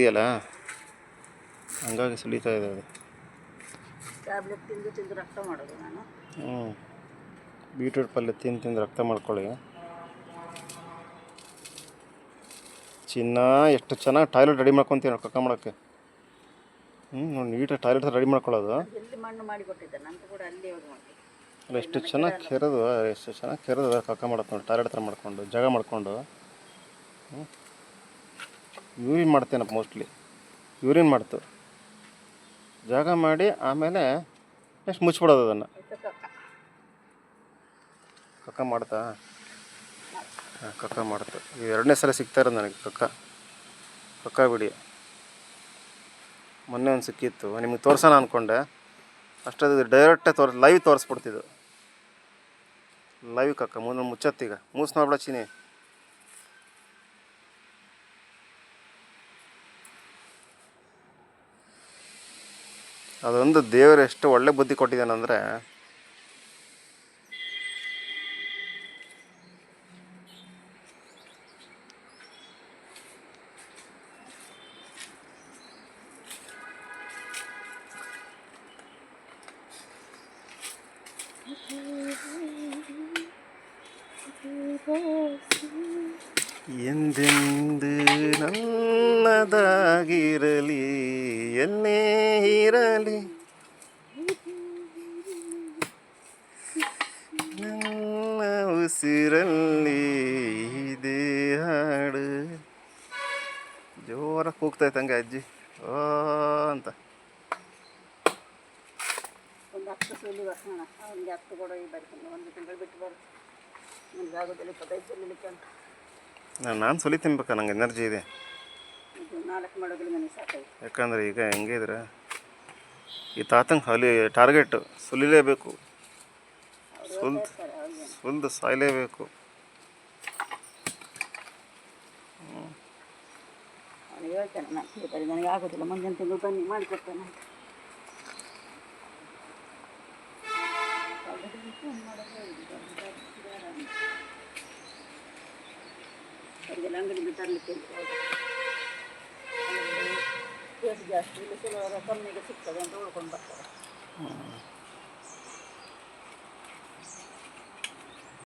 ಇದೆಯಲ್ಲ ಹಂಗಾಗಿ ಸುಲಿತಾ ಇದೆ ಅದು. ಟ್ಯಾಬ್ಲೆಟ್ ತಿಂದು ತಿಂದು ರಕ್ತ ಮಾಡೋದು ನಾನು. ಬೀಟ್ರೂಟ್ ಪಲ್ಯ ತಿಂದು ರಕ್ತ ಮಾಡ್ಕೊಳ್ಳಿ. ಚಿನ್ನ ಎಷ್ಟು ಚೆನ್ನಾಗಿ ಟಾಯ್ಲೆಟ್ ರೆಡಿ ಮಾಡ್ಕೊತೀವಿ ನಾವು ಕಕ್ಕ ಮಾಡೋಕ್ಕೆ. ನೋಡಿ ನೀಟಾಗಿ ಟಾಯ್ಲೆಟ್ ರೆಡಿ ಮಾಡ್ಕೊಳ್ಳೋದು. ಎಲ್ಲಿ ಮಣ್ಣು ಮಾಡಿ ಕೊಟ್ಟಿದ್ದೆ ನಂದು ಕೂಡ ಅಲ್ಲಿ ಹೋಗಿ ಮಾಡಿ. ಅಲ್ಲ ಎಷ್ಟು ಚೆನ್ನಾಗಿ ಕೆರೆದು ಕಕ್ಕ ಮಾಡೋದು ನೋಡಿ. ಟಾಯ್ಲೆಟ್ ಥರ ಮಾಡ್ಕೊಂಡು ಜಾಗ ಮಾಡ್ಕೊಂಡು ಯೂರಿನ್ ಮಾಡ್ತೇನಪ್ಪ ಮೋಸ್ಟ್ಲಿ. ಯೂರಿನ್ ಮಾಡ್ತು ಜಾಗ ಮಾಡಿ ಆಮೇಲೆ ನೆಕ್ಸ್ಟ್ ಮುಚ್ಚಿಬಿಡೋದು ಅದನ್ನು. ಕಕ್ಕ ಮಾಡ್ತಾ ಕಕ್ಕ ಮಾಡ್ತು. ಇದು 2ನೇ ಸಲ ಸಿಗ್ತಾ ಇರೋದು ನನಗೆ ಕಕ್ಕ ಬಿಡಿ. ಮೊನ್ನೆ ಒಂದು ಸಿಕ್ಕಿತ್ತು, ನಿಮಗೆ ತೋರಿಸೋಣ ಅಂದ್ಕೊಂಡೆ. ಅಷ್ಟೊಂದು ಡೈರೆಕ್ಟೇ ಲೈವ್ ತೋರಿಸ್ಬಿಡ್ತಿದ್ದು. ಲೈವ್ ಕಕ್ಕ ಮುಂದೆ ಮುಚ್ಚತ್ತೀಗ ಮೂಸ್ ನೋಡ್ಬಿಡ ಚೀನಿ. ಅದೊಂದು ದೇವರು ಎಷ್ಟು ಒಳ್ಳೆ ಬುದ್ಧಿ ಕೊಟ್ಟಿದ್ದಾನಂದರೆ, ಎಂದೆಂದು ನನ್ನದಾಗಿರಲಿ ಎಲ್ಲೇ ಇರಲಿ ನನ್ನ ಉಸಿರಲ್ಲಿ ಇದೇ ಹಾಡು. ಜೋರಾಗಿ ಕೂಗ್ತೈತೆ ಹಂಗೆ ಅಜ್ಜಿ ಅಂತ. ಒಂದು 10 ಸಲ ಬರ್ಸೋಣ. ಅವನಿಗೆ 10 ಕೊಡೋ ಈ ಬರ್ತೀನಿ. 1 ತಿಂಗಳು ಬಿಟ್ಟು ಬರುತ್ತೆ. ನನಗೆ ಆಗೋದಿಲ್ಲ 25 ಸಲಿಲಿಕ್ಕೆ ಅಂತ. ನಾನು ಸುಲಿತೀನಿ ಬೇಕಾ, ನಂಗೆ ಎನರ್ಜಿ ಇದೆ. ಇದು 4 ಮಾಡೋದಿಲ್ಲ ನನಗೆ ಸಾಕಾಯ್ತು. ಯಾಕಂದರೆ ಈಗ ಹೆಂಗೆ ಇದ್ರೆ ಈ ತಾತಂಗೆ ಟಾರ್ಗೆಟ್ ಸುಲಿಲೇಬೇಕು, ಸುಲಿದು ಸಾಯಲೇಬೇಕು. ಅವನಿಗೆ ಹೇಳ್ತೇನೆ ನಾನು, ನನಗೆ ಆಗೋದಿಲ್ಲ, ಮುಂದಿನ ತಿಂಗಳು ಬನ್ನಿ ಮಾಡಿಕೊಡ್ತೇನೆ ಅಂತ. ಅವರಿಗೆಲ್ಲ ಅಂಗಡಿಗೆ ತರಲಿಕ್ಕೆ ಕೇಸ್ ಜಾಸ್ತಿ, ಇಲ್ಲಿ ಕೆಲವರು ಕಮ್ಮಿಗೆ ಸಿಗ್ತದೆ ಅಂತ ಉಳ್ಕೊಂಡು ಬರ್ತಾರೆ.